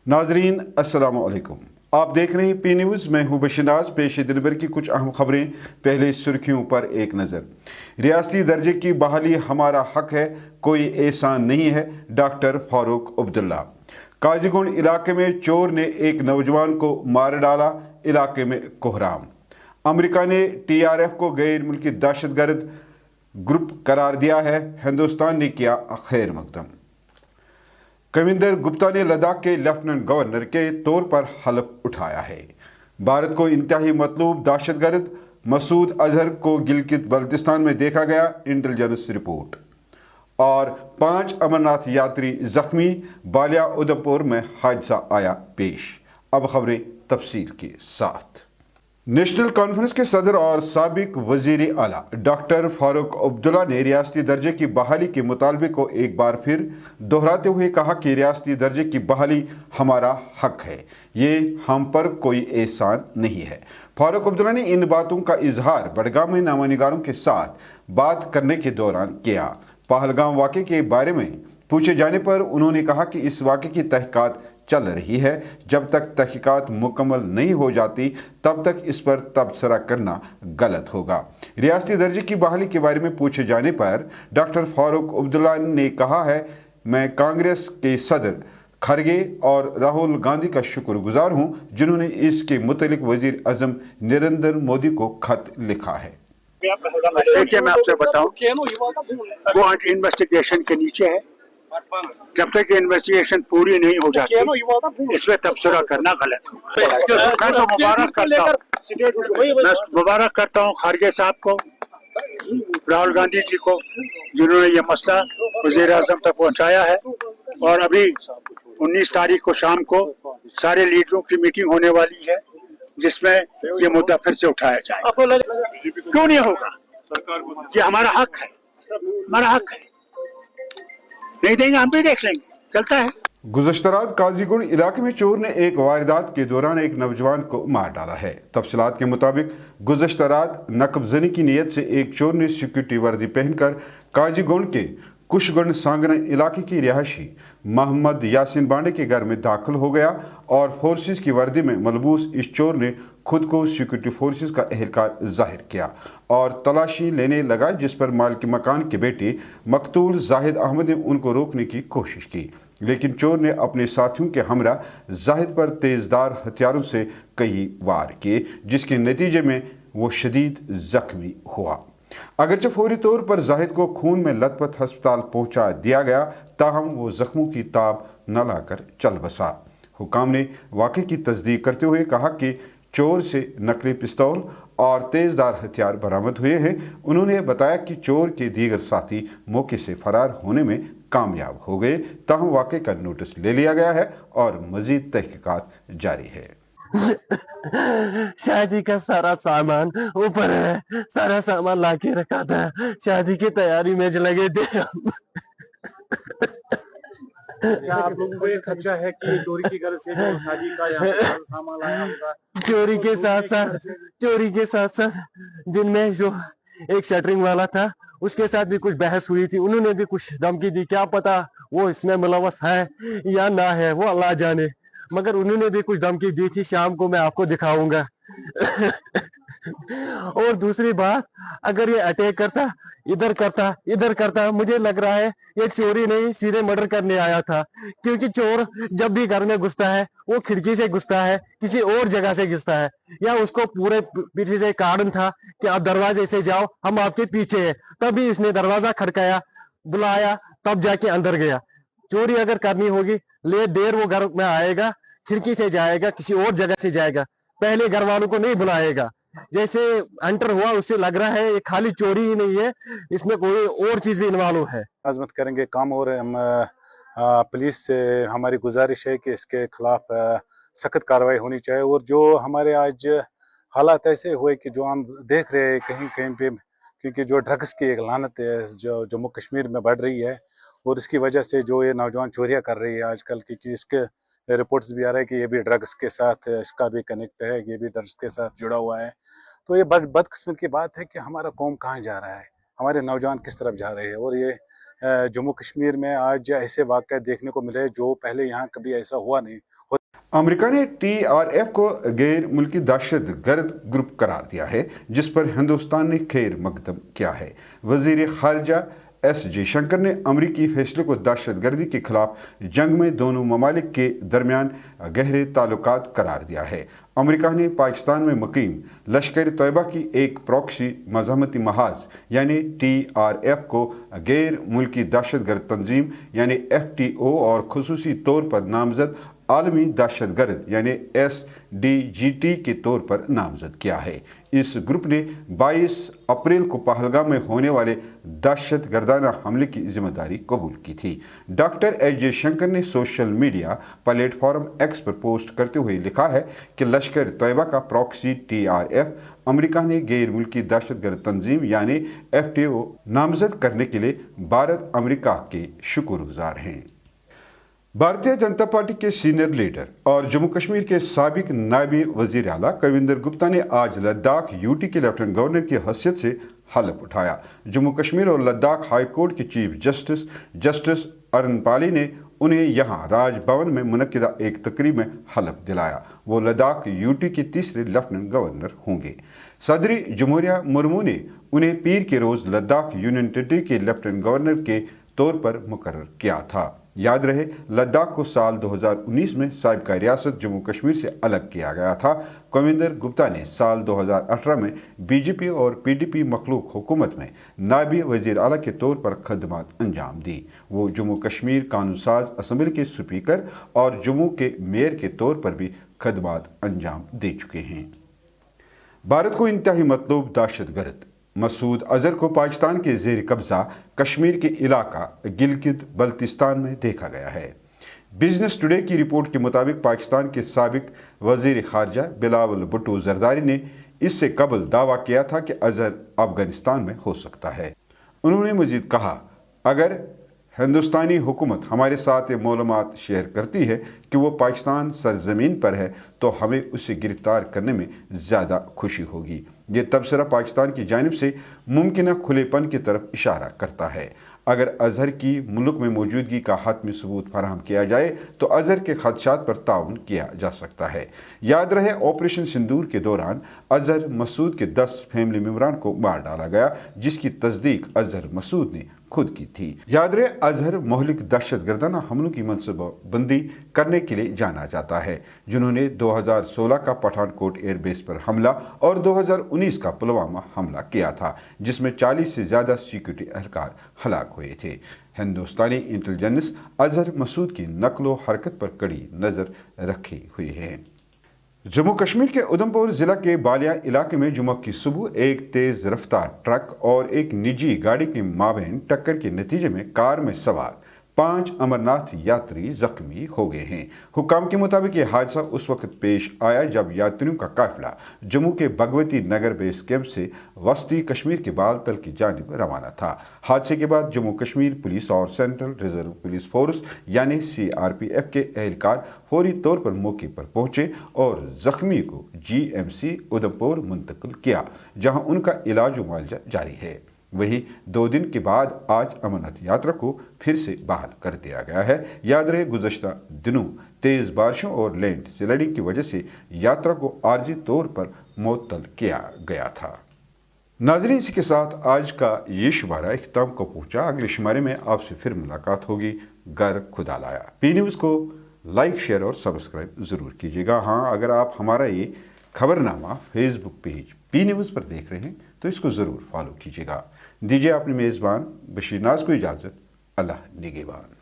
नाजरीन अस्सलाम वालेकुम, आप देख रहे हैं पी न्यूज़। मैं हूं बशनाज। पेश दिन भर की कुछ अहम खबरें। पहले सुर्खियों पर एक नज़र। रियासती दर्जे की बहाली हमारा हक है, कोई एहसान नहीं है, डॉक्टर फारूक अब्दुल्ला। काजीगुंड इलाके में चोर ने एक नौजवान को मार डाला, इलाके में कोहराम। अमेरिका ने TRF को गैर मुल्की दहशतगर्द ग्रुप करार दिया है, हिंदुस्तान ने किया खैर मकदम। कविंदर गुप्ता ने लद्दाख के लेफ्टिनेंट गवर्नर के तौर पर हलफ उठाया है। भारत को इंतहाई मतलूब दहशतगर्द मसूद अजहर को गिलगित बल्तिस्तान में देखा गया, इंटेलिजेंस रिपोर्ट। और 5 अमरनाथ यात्री जख्मी, बालिया उधमपुर में हादसा आया पेश। अब खबरें तफसील के साथ। नेशनल कॉन्फ्रेंस के सदर और साबिक वजीर आला डॉक्टर फारूक अब्दुल्ला ने रियासती दर्जे की बहाली के मुतालबे को एक बार फिर दोहराते हुए कहा कि रियासती दर्जे की बहाली हमारा हक है, ये हम पर कोई एहसान नहीं है। फारूक अब्दुल्ला ने इन बातों का इजहार बडगाम में नामानिगारों के साथ बात करने के दौरान किया। पहलगाम वाक़े के बारे में पूछे जाने पर उन्होंने कहा कि इस वाक़े की तहकीकात चल रही है, जब तक तहकीकात मुकम्मल नहीं हो जाती तब तक इस पर तबसरा करना गलत होगा। रियासती दर्जे की बहाली के बारे में पूछे जाने पर डॉक्टर फारूक अब्दुल्ला ने कहा है, मैं कांग्रेस के सदर खरगे और राहुल गांधी का शुक्रगुजार हूं, जिन्होंने इसके मुतल्लिक वजीर आज़म नरेंद्र मोदी को खत लिखा है। देखिए, मैं आपसे बताऊं, वो आज इन्वेस्टिगेशन के नीचे है। जब तक इन्वेस्टिगेशन पूरी नहीं हो जाती इसमें तबसरा करना गलत होगा। मैं तो मुबारक करता हूँ खारगे साहब को, राहुल गांधी जी को, जिन्होंने ये मसला वज़ीर आज़म तक पहुँचाया है। और अभी 19 तारीख को शाम को सारे लीडरों की मीटिंग होने वाली है, जिसमें ये मुद्दा फिर से उठाया जाएगा। क्यों नहीं होगा? ये हमारा हक है, हमारा हक है। नहीं देंगे, हम भी देख लेंगे, चलता है। गुज़श्ता रात काजीगुंड इलाके में चोर ने एक वारदात के दौरान एक नौजवान को मार डाला है। तफसीलात के मुताबिक गुज़श्ता रात नकबजनी की नीयत से एक चोर ने सिक्योरिटी वर्दी पहनकर काजीगुंड के कुशगुंड सांगरन इलाके की रिहायशी मोहम्मद यासिन बांडे के घर में दाखिल हो गया और फोर्सेस की वर्दी में मलबूस इस चोर ने खुद को सिक्योरिटी फोर्सेस का एहलकार जाहिर किया और तलाशी लेने लगा, जिस पर मालिक मकान के बेटे मकतूल जाहिद अहमद ने उनको रोकने की कोशिश की, लेकिन चोर ने अपने साथियों के हमरा जाहिद पर तेज़दार हथियारों से कई वार किए, जिसके नतीजे में वो शदीद जख्मी हुआ। अगरचे फौरी तौर पर जाहिद को खून में लथपथ अस्पताल पहुंचा दिया गया, ताहम वो जख्मों की ताब न लाकर चल बसा। हुकाम ने वाक़े की तस्दीक करते हुए कहा कि चोर से नकली पिस्तौल और तेज़दार हथियार बरामद हुए हैं। उन्होंने बताया कि चोर के दीगर साथी मौके से फरार होने में कामयाब हो गए, ताहम वाक़े का नोटिस ले लिया गया है और मज़ीद तहकीकात जारी है। शादी का सारा सामान ऊपर है, सारा सामान लाके रखा था, शादी की तैयारी में लगे थे। क्या आप लोगों को ये खदशा है कि चोरी की गर्ज से जो शादी का यहाँ पे सामान लाया होगा? चोरी के साथ साथ दिन में जो एक शटरिंग वाला था उसके साथ भी कुछ बहस हुई थी, उन्होंने भी कुछ धमकी दी। क्या पता वो इसमें मुलव्वस है या ना है, वो अल्लाह जाने, मगर उन्होंने भी कुछ धमकी दी थी। शाम को मैं आपको दिखाऊंगा। और दूसरी बात, अगर ये अटैक करता, इधर करता, मुझे लग रहा है ये चोरी नहीं सीधे मर्डर करने आया था, क्योंकि चोर जब भी घर में घुसता है वो खिड़की से घुसता है, किसी और जगह से घुसता है, या उसको पूरे पीछे से कारण था कि आप दरवाजे से जाओ, हम आपके पीछे हैं, तभी इसने दरवाजा खड़काया, बुलाया, तब जाके अंदर गया। चोरी अगर करनी होगी ले देर वो घर में आएगा, खिड़की से जाएगा, किसी और जगह से जाएगा, पहले घर वालों को नहीं बुलाएगा। जैसे एंटर हुआ उससे लग रहा है ये खाली चोरी ही नहीं है, इसमें कोई और चीज भी इन्वॉल्व है। आजमत करेंगे काम, और हम पुलिस से हमारी गुजारिश है कि इसके खिलाफ सख्त कार्रवाई होनी चाहिए। और जो हमारे आज हालात ऐसे हुए कि जो हम देख रहे हैं कहीं कहीं पे, क्योंकि जो ड्रग्स की एक लानत है जो जम्मू कश्मीर में बढ़ रही है, और इसकी वजह से जो ये नौजवान चोरियां कर रही है आजकल की, कि इसके रिपोर्ट्स भी आ रहा है कि ये भी ड्रग्स के साथ, इसका भी कनेक्ट है, ये भी ड्रग्स के साथ जुड़ा हुआ है। तो ये बदकिस्मत की बात है कि हमारा कौम कहाँ जा रहा है, हमारे नौजवान किस तरफ जा रहे हैं। और ये जम्मू कश्मीर में आज ऐसे वाक़े देखने को मिल रहे हैं जो पहले यहाँ कभी ऐसा हुआ नहीं। अमेरिका ने TRF को गैर मुल्की दहशत गर्द ग्रुप करार दिया है, जिस पर हिंदुस्तान ने खैर मकदम किया है। वज़ीर ख़ारजा S जयशंकर ने अमरीकी फैसले को दहशत गर्दी के खिलाफ जंग में दोनों ममालिक के दरमियान गहरे ताल्लुकात करार दिया है। अमेरिका ने पाकिस्तान में मुकीम लश्कर तैयबा की एक प्रॉक्सी मज़ामती महाज यानी TRF को गैर मुल्की दहशत गर्द तंजीम यानी FTO और खुसूसी तौर पर नामजद आलमी दहशत गर्द यानी SDGT के तौर पर नामजद किया है। इस ग्रुप ने 22 अप्रैल को पहलगाम में होने वाले दहशत गर्दाना हमले की जिम्मेदारी कबूल की थी। डॉक्टर S जयशंकर ने सोशल मीडिया प्लेटफॉर्म X पर पोस्ट करते हुए लिखा है कि लश्कर तैयबा का प्रॉक्सी TRF अमेरिका ने गैर मुल्की दहशत गर्द तंजीम यानी FTO नामजद करने के लिए भारत अमेरिका के शुक्रगुजार हैं। भारतीय जनता पार्टी के सीनियर लीडर और जम्मू कश्मीर के साबिक नायब वजीर आला कविंदर गुप्ता ने आज लद्दाख यूटी के लेफ्टिनेंट गवर्नर की हैसियत से हलफ उठाया। जम्मू कश्मीर और लद्दाख हाई कोर्ट के चीफ जस्टिस अरुण पाली ने उन्हें यहां राजभवन में मुनक्किदा एक तकरीब में हलफ दिलाया। वो लद्दाख यूटी के तीसरे लेफ्टिनेंट गवर्नर होंगे। सदरी जमहूरिया मुर्मू ने उन्हें पीर के रोज़ लद्दाख यूनियन टेरिटरी के लेफ्टिनेंट गवर्नर के तौर पर मुकर्रर किया था। याद रहे, लद्दाख को साल 2019 में साबिका रियासत जम्मू कश्मीर से अलग किया गया था। कविंदर गुप्ता ने साल 2018 में बीजेपी और PDP मखलूक हुकूमत में नायब वजीर आला के तौर पर खदमात अंजाम दी। वो जम्मू कश्मीर कानून साज असम्बली के स्पीकर और जम्मू के मेयर के तौर पर भी खदमात अंजाम दे चुके हैं। भारत को इंतहाई मतलूब दहशत गर्द मसूद अजहर को पाकिस्तान के ज़ेर कब्ज़ा कश्मीर के इलाका गिलगित बल्तिस्तान में देखा गया है। बिजनेस टुडे की रिपोर्ट के मुताबिक पाकिस्तान के साबिक वज़ीर ख़ारजा बिलावल भुट्टो ज़रदारी ने इससे कबल दावा किया था कि अजहर अफगानिस्तान में हो सकता है। उन्होंने मज़ीद कहा, अगर हिंदुस्तानी हुकूमत हमारे साथ ये मालूमात शेयर करती है कि वो पाकिस्तान सरजमीन पर है तो हमें उसे गिरफ्तार करने में ज़्यादा खुशी होगी। ये तबसरा पाकिस्तान की जानिब से मुमकिन खुलेपन की तरफ इशारा करता है। अगर अजहर की मुल्क में मौजूदगी का हतमी सबूत फराहम किया जाए तो अजहर के खदशात पर ताउन किया जा सकता है। याद रहे, ऑपरेशन सिंदूर के दौरान अजहर मसूद के 10 फैमिली मेम्बरान को मार डाला गया, जिसकी तस्दीक अजहर मसूद ने खुद की थी। याद रहे, अजहर मोहलिक दहशत गर्दाना हमलों की मनसूबाबंदी करने के लिए जाना जाता है, जिन्होंने 2016 का पठानकोट एयरबेस पर हमला और 2019 का पुलवामा हमला किया था, जिसमें 40 से ज़्यादा सिक्योरिटी एहलकार हलाक हुए थे। हिंदुस्तानी इंटेलिजेंस अजहर मसूद की नकलो हरकत पर कड़ी नज़र रखे हुए हैं। जम्मू कश्मीर के उधमपुर ज़िला के बालिया इलाके में जुम्मे की सुबह एक तेज़ रफ्तार ट्रक और एक निजी गाड़ी के माबैन टक्कर के नतीजे में कार में सवार 5 अमरनाथ यात्री जख्मी हो गए हैं। हुक्काम के मुताबिक ये हादसा उस वक्त पेश आया जब यात्रियों का काफिला जम्मू के भगवती नगर बेस कैंप से वस्ती कश्मीर के बालतल की जानिब रवाना था। हादसे के बाद जम्मू कश्मीर पुलिस और सेंट्रल रिजर्व पुलिस फोर्स यानी CRPF के एहलकार फौरी तौर पर मौके पर पहुंचे और जख्मी को GMC उधमपुर मुंतकिल किया, जहां उनका इलाज मुआवजा जारी है। वहीं 2 दिन के बाद आज अमरनाथ यात्रा को फिर से बहाल कर दिया गया है। याद रहे, गुज़श्ता दिनों तेज़ बारिशों और लैंड स्लाइडिंग की वजह से यात्रा को आर्जी तौर पर मुअत्तल किया गया था। नाज़रीन, इसी के साथ आज का ये शुमारा इख्तिताम को पहुँचा। अगले शुमारे में आपसे फिर मुलाकात होगी। घर खुदा लाया। P न्यूज़ को लाइक, शेयर और सब्सक्राइब ज़रूर कीजिएगा। हाँ, अगर आप हमारा ये खबरनामा फेसबुक पेज P न्यूज़ पर देख रहे हैं तो इसको ज़रूर फॉलो कीजिएगा। दीजिए अपने मेज़बान बशीर नाज को इजाज़त। अल्लाह निगहबान।